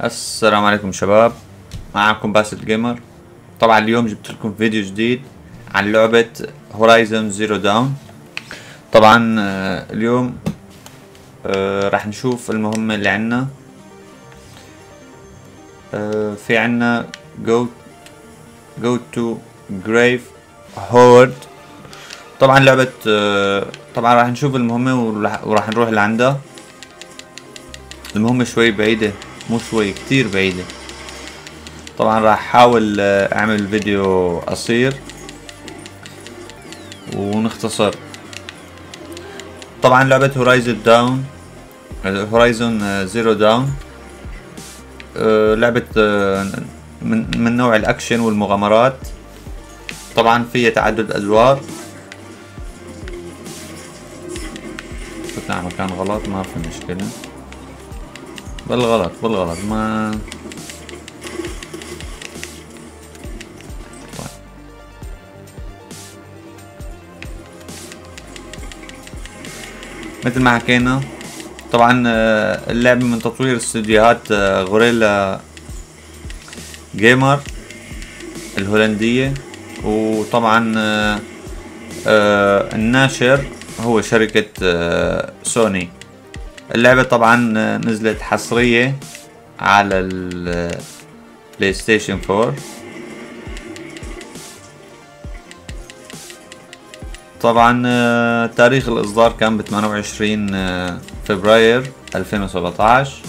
السلام عليكم شباب، معكم باسل جيمر. طبعا اليوم جبت لكم فيديو جديد عن لعبة هورايزون زيرو داون. طبعا اليوم راح نشوف المهمة اللي عنا. في عنا go to grave horde. طبعا لعبة طبعا راح نشوف المهمة وراح نروح لعندها. المهمة شوي بعيدة، مو شوي، كتير بعيدة. طبعا راح احاول اعمل فيديو قصير ونختصر. طبعا لعبة هورايزون زيرو داون لعبة من نوع الاكشن والمغامرات. طبعا فيها تعدد ادوار. فتنا مكان غلط، ما في مشكلة. بالغلط ما مثل ما حكينا. طبعا اللعبة من تطوير استديوهات غوريلا جيمر الهولندية. وطبعا الناشر هو شركة سوني. اللعبة طبعا نزلت حصرية على البلاي ستيشن 4. طبعا تاريخ الإصدار كان ب 28 فبراير 2017.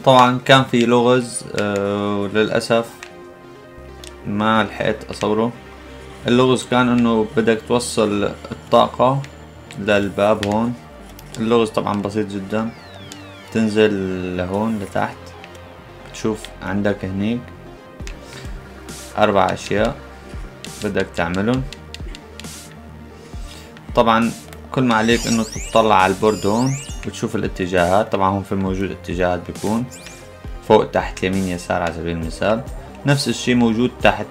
طبعا كان في لغز وللأسف ما لحقت اصوره. اللغز كان انه بدك توصل الطاقة للباب هون. اللغز طبعا بسيط جدا، تنزل لهون لتحت، بتشوف عندك هنيك 4 اشياء بدك تعملهم. طبعا كل ما عليك انه تطلع على البورد هون وتشوف الاتجاهات. طبعا هون في موجود اتجاهات، بيكون فوق تحت يمين يسار على سبيل المثال. نفس الشي موجود تحت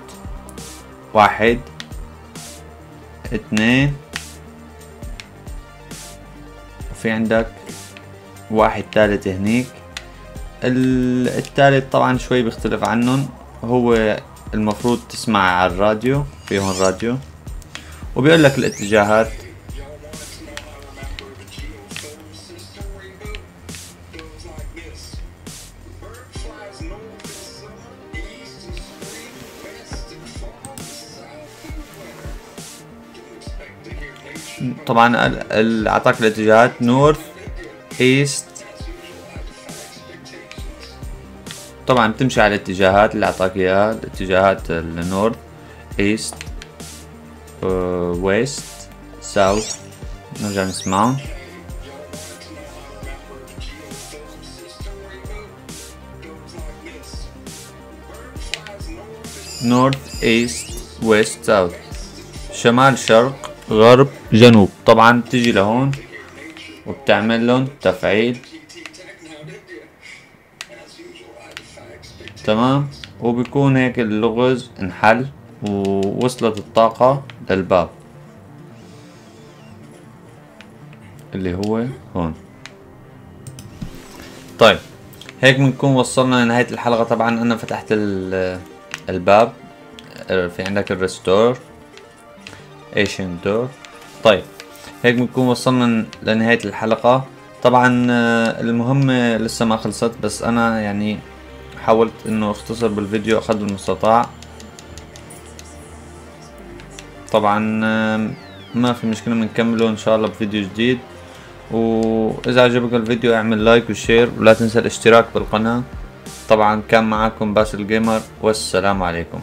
1 2، وفي عندك 1 ثالث هنيك. الثالث طبعا شوي بيختلف عنهم، هو المفروض تسمع على الراديو، في هون راديو وبيقول لك الاتجاهات. طبعا اعطاك الاتجاهات نورث ايست. طبعا بتمشي على الاتجاهات اللي اعطاك اياها، الاتجاهات النورث ايست ويست ساوث. نرجع نسمعهم. نورث ايست ويست ساوث، شمال شرق غرب جنوب. طبعا بتجي لهون وبتعمل لهم تفعيل، تمام، وبيكون هيك اللغز انحل ووصلت الطاقة للباب اللي هو هون. طيب هيك بنكون وصلنا لنهاية الحلقة. طبعا انا فتحت الباب، في عندك الريستور ايشن دور. طيب هيك بنكون وصلنا لنهاية الحلقة. طبعا المهمة لسه ما خلصت، بس انا يعني حاولت انه اختصر بالفيديو قدر المستطاع. طبعا ما في مشكلة، بنكمله ان شاء الله بفيديو جديد. واذا عجبك الفيديو اعمل لايك وشير، ولا تنسى الاشتراك بالقناة. طبعا كان معكم باسل جيمر، والسلام عليكم.